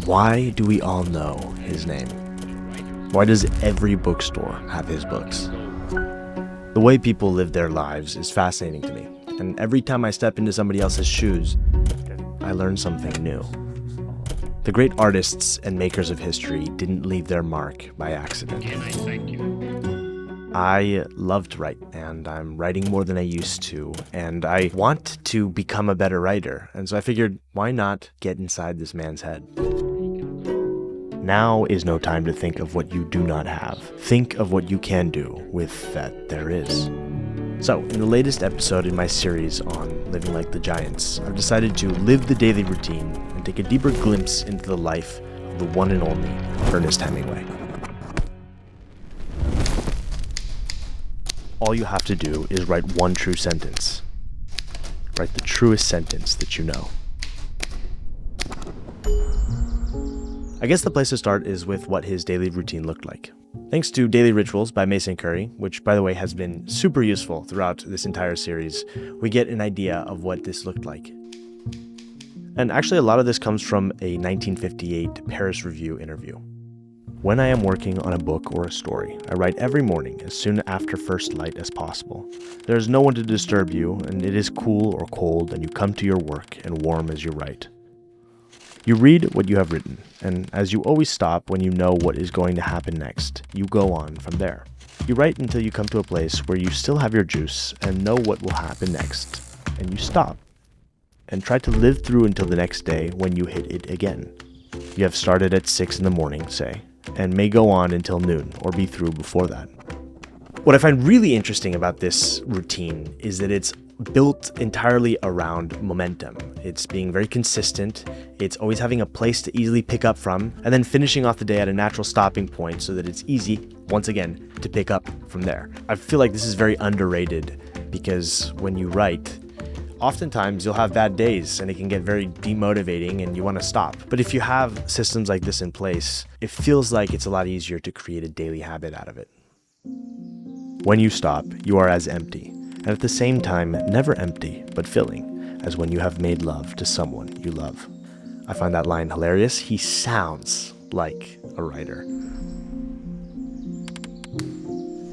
Why do we all know his name? Why does every bookstore have his books? The way people live their lives is fascinating to me, and every time I step into somebody else's shoes, I learn something new. The great artists and makers of history didn't leave their mark by accident. I love to write, and I'm writing more than I used to, and I want to become a better writer, and so I figured, why not get inside this man's head? Now is no time to think of what you do not have. Think of what you can do with that there is. So, in the latest episode in my series on living like the giants, I've decided to live the daily routine and take a deeper glimpse into the life of the one and only Ernest Hemingway. All you have to do is write one true sentence. Write the truest sentence that you know. I guess the place to start is with what his daily routine looked like. Thanks to Daily Rituals by Mason Curry, which by the way has been super useful throughout this entire series, we get an idea of what this looked like. And actually a lot of this comes from a 1958 Paris Review interview. When I am working on a book or a story, I write every morning as soon after first light as possible. There is no one to disturb you, and it is cool or cold, and you come to your work and warm as you write. You read what you have written, and as you always stop when you know what is going to happen next, you go on from there. You write until you come to a place where you still have your juice and know what will happen next, and you stop. And try to live through until the next day when you hit it again. You have started at 6 in the morning, say, and may go on until noon or be through before that. What I find really interesting about this routine is that it's built entirely around momentum. It's being very consistent, it's always having a place to easily pick up from, and then finishing off the day at a natural stopping point so that it's easy, once again, to pick up from there. I feel like this is very underrated because when you write, oftentimes you'll have bad days and it can get very demotivating and you want to stop. But if you have systems like this in place, it feels like it's a lot easier to create a daily habit out of it. When you stop, you are as empty, and at the same time, never empty, but filling, as when you have made love to someone you love. I find that line hilarious. He sounds like a writer.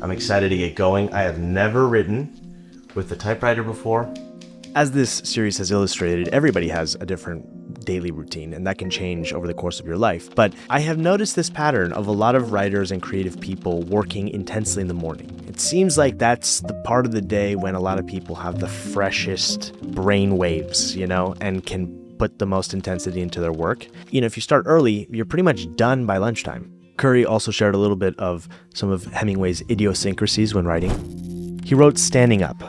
I'm excited to get going. I have never written with the typewriter before. As this series has illustrated, everybody has a different daily routine, and that can change over the course of your life. But I have noticed this pattern of a lot of writers and creative people working intensely in the morning. It seems like that's the part of the day when a lot of people have the freshest brain waves, and can put the most intensity into their work. If you start early, you're pretty much done by lunchtime. Curry also shared a little bit of some of Hemingway's idiosyncrasies when writing. He wrote standing up,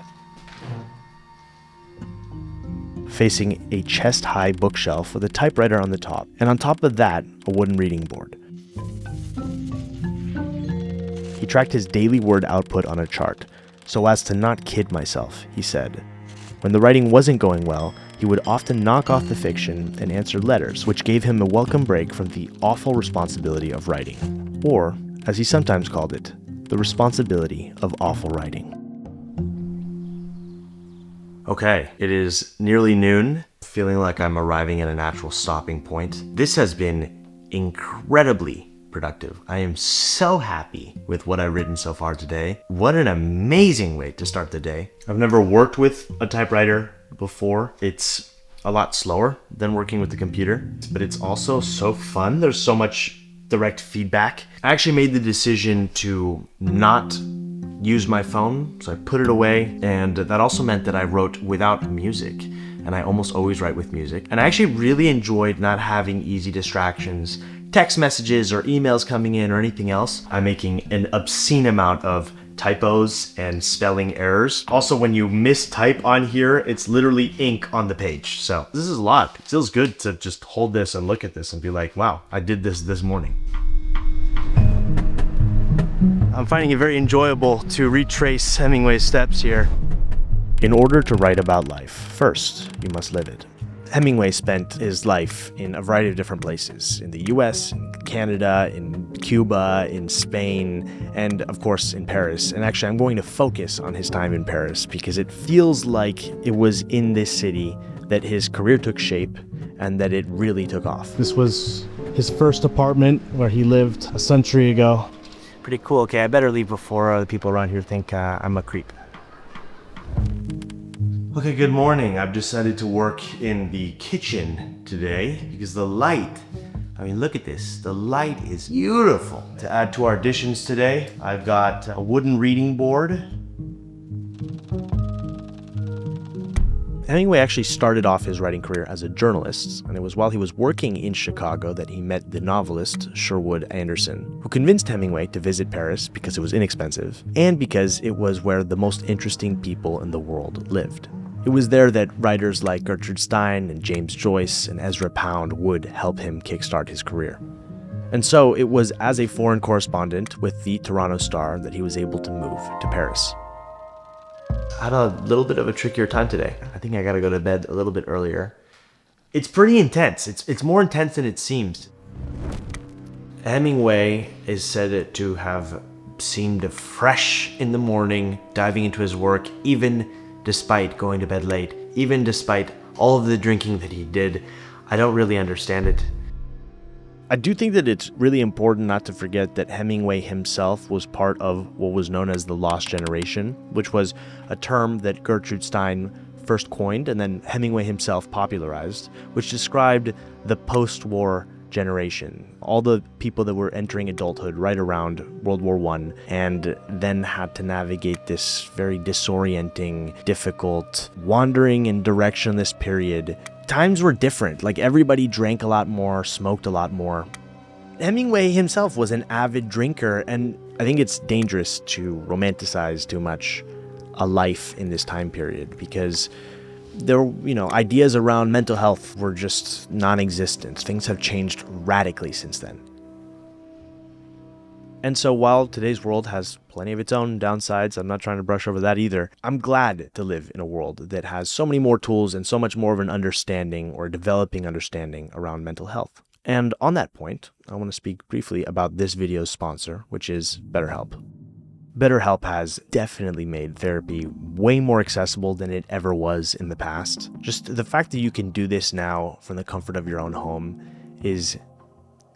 facing a chest-high bookshelf with a typewriter on the top, and on top of that, a wooden reading board. He tracked his daily word output on a chart, so as to not kid myself, he said. When the writing wasn't going well, he would often knock off the fiction and answer letters, which gave him a welcome break from the awful responsibility of writing. Or, as he sometimes called it, the responsibility of awful writing. Okay, it is nearly noon, feeling like I'm arriving at a natural stopping point. This has been incredibly productive. I am so happy with what I've written so far today. What an amazing way to start the day. I've never worked with a typewriter before. It's a lot slower than working with the computer, but it's also so fun. There's so much direct feedback. I actually made the decision to not use my phone, so I put it away, and that also meant that I wrote without music, and I almost always write with music. And I actually really enjoyed not having easy distractions, text messages or emails coming in or anything else. I'm making an obscene amount of typos and spelling errors. Also, when you mistype on here, it's literally ink on the page. So this is a lot. It feels good to just hold this and look at this and be like, wow, I did this morning. I'm finding it very enjoyable to retrace Hemingway's steps here. In order to write about life, first, you must live it. Hemingway spent his life in a variety of different places, in the US, in Canada, in Cuba, in Spain, and of course in Paris. And actually I'm going to focus on his time in Paris because it feels like it was in this city that his career took shape and that it really took off. This was his first apartment where he lived a century ago. Pretty cool. Okay, I better leave before the people around here think I'm a creep. Okay, good morning. I've decided to work in the kitchen today because the light, I mean, look at this. The light is beautiful. To add to our additions today, I've got a wooden reading board. Hemingway actually started off his writing career as a journalist, and it was while he was working in Chicago that he met the novelist Sherwood Anderson, who convinced Hemingway to visit Paris because it was inexpensive, and because it was where the most interesting people in the world lived. It was there that writers like Gertrude Stein and James Joyce and Ezra Pound would help him kickstart his career. And so it was as a foreign correspondent with the Toronto Star that he was able to move to Paris. I had a little bit of a trickier time today. I think I gotta go to bed a little bit earlier. It's pretty intense. It's more intense than it seems. Hemingway is said to have seemed fresh in the morning, diving into his work, even despite going to bed late, even despite all of the drinking that he did. I don't really understand it. I do think that it's really important not to forget that Hemingway himself was part of what was known as the Lost Generation, which was a term that Gertrude Stein first coined and then Hemingway himself popularized, which described the post-war generation, all the people that were entering adulthood right around World War I and then had to navigate this very disorienting, difficult, wandering and directionless period. Times were different, like everybody drank a lot more, smoked a lot more. Hemingway himself was an avid drinker, and I think it's dangerous to romanticize too much a life in this time period because there, ideas around mental health were just non-existent. Things have changed radically since then. And so while today's world has plenty of its own downsides, I'm not trying to brush over that either, I'm glad to live in a world that has so many more tools and so much more of an understanding or developing understanding around mental health. And on that point, I want to speak briefly about this video's sponsor, which is BetterHelp. BetterHelp has definitely made therapy way more accessible than it ever was in the past. Just the fact that you can do this now from the comfort of your own home is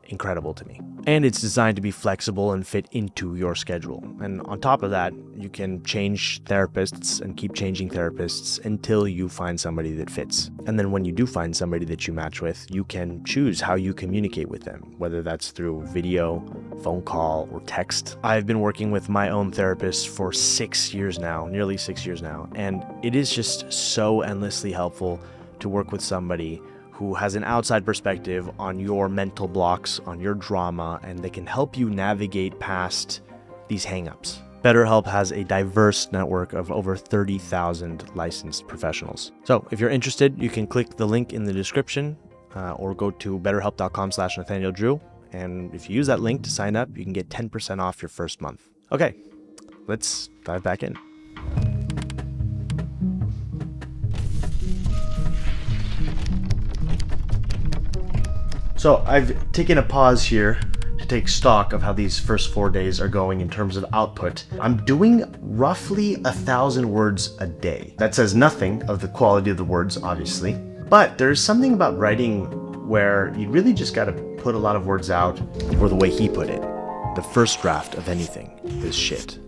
incredible to me. And it's designed to be flexible and fit into your schedule. And on top of that, you can change therapists and keep changing therapists until you find somebody that fits. And then when you do find somebody that you match with, you can choose how you communicate with them, whether that's through video, phone call, or text. I've been working with my own therapist for 6 years now, nearly 6 years now, and it is just so endlessly helpful to work with somebody who has an outside perspective on your mental blocks, on your drama, and they can help you navigate past these hangups. BetterHelp has a diverse network of over 30,000 licensed professionals. So if you're interested, you can click the link in the description or go to betterhelp.com/NathanielDrew. And if you use that link to sign up, you can get 10% off your first month. Okay, let's dive back in. So I've taken a pause here to take stock of how these first 4 days are going in terms of output. I'm doing roughly 1,000 words a day. That says nothing of the quality of the words, obviously, but there's something about writing where you really just gotta put a lot of words out, or the way he put it, the first draft of anything is shit.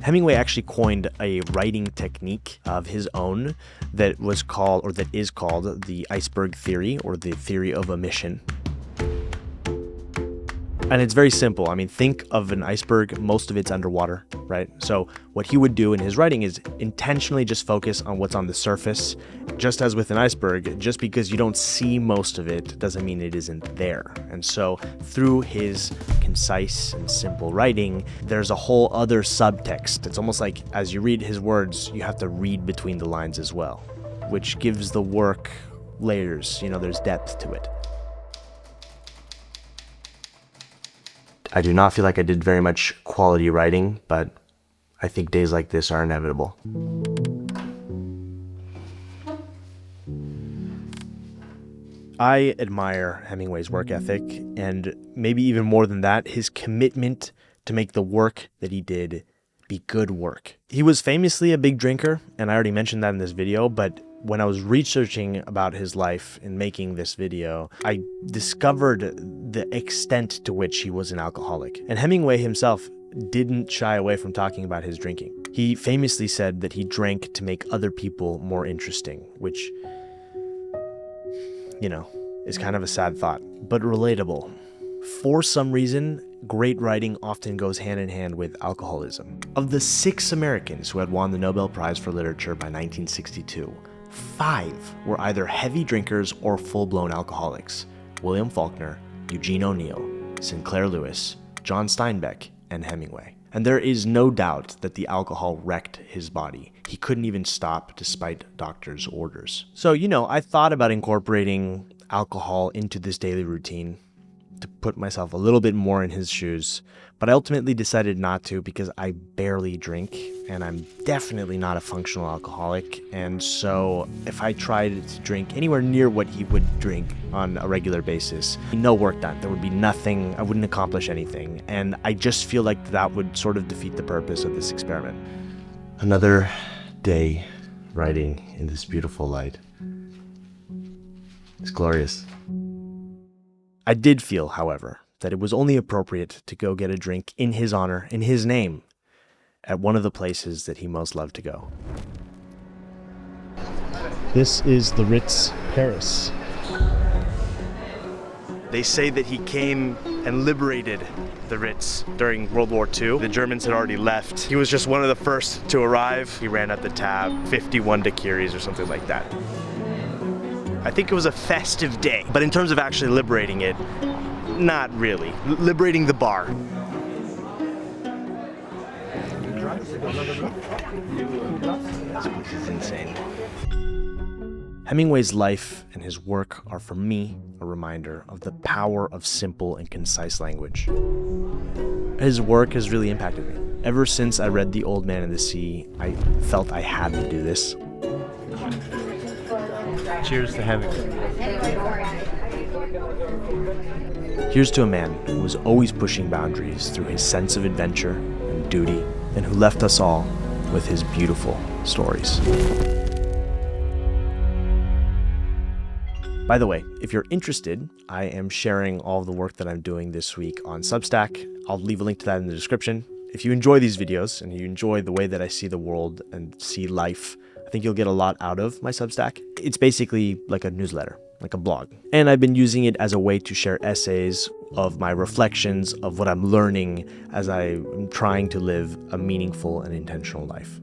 Hemingway actually coined a writing technique of his own that was called, or that is called, the Iceberg Theory, or the theory of omission. And it's very simple. I mean, think of an iceberg, most of it's underwater, right? So what he would do in his writing is intentionally just focus on what's on the surface. Just as with an iceberg, just because you don't see most of it doesn't mean it isn't there. And so through his concise and simple writing, there's a whole other subtext. It's almost like as you read his words, you have to read between the lines as well, which gives the work layers, there's depth to it. I do not feel like I did very much quality writing, but I think days like this are inevitable. I admire Hemingway's work ethic, and maybe even more than that, his commitment to make the work that he did be good work. He was famously a big drinker, and I already mentioned that in this video, but When I was researching about his life and making this video, I discovered the extent to which he was an alcoholic. And Hemingway himself didn't shy away from talking about his drinking. He famously said that he drank to make other people more interesting, which, you know, is kind of a sad thought, but relatable. For some reason, great writing often goes hand in hand with alcoholism. Of the 6 Americans who had won the Nobel Prize for Literature by 1962, 5 were either heavy drinkers or full-blown alcoholics: William Faulkner, Eugene O'Neill, Sinclair Lewis, John Steinbeck, and Hemingway. And there is no doubt that the alcohol wrecked his body. He couldn't even stop despite doctors' orders. So, I thought about incorporating alcohol into this daily routine to put myself a little bit more in his shoes, but I ultimately decided not to because I barely drink, and I'm definitely not a functional alcoholic. And so if I tried to drink anywhere near what he would drink on a regular basis, no work done. There would be nothing, I wouldn't accomplish anything. And I just feel like that would sort of defeat the purpose of this experiment. Another day writing in this beautiful light. It's glorious. I did feel, however, that it was only appropriate to go get a drink in his honor, in his name, at one of the places that he most loved to go. This is the Ritz, Paris. They say that he came and liberated the Ritz during World War II. The Germans had already left. He was just one of the first to arrive. He ran up the tab, 51 daiquiris or something like that. I think it was a festive day, but in terms of actually liberating it, not really. Liberating the bar. This is insane. Hemingway's life and his work are, for me, a reminder of the power of simple and concise language. His work has really impacted me. Ever since I read The Old Man and the Sea, I felt I had to do this. Cheers to Hemingway. Here's to a man who was always pushing boundaries through his sense of adventure and duty, and who left us all with his beautiful stories. By the way, if you're interested, I am sharing all of the work that I'm doing this week on Substack. I'll leave a link to that in the description. If you enjoy these videos and you enjoy the way that I see the world and see life, I think you'll get a lot out of my Substack. It's basically like a newsletter, like a blog. And I've been using it as a way to share essays of my reflections of what I'm learning as I'm trying to live a meaningful and intentional life.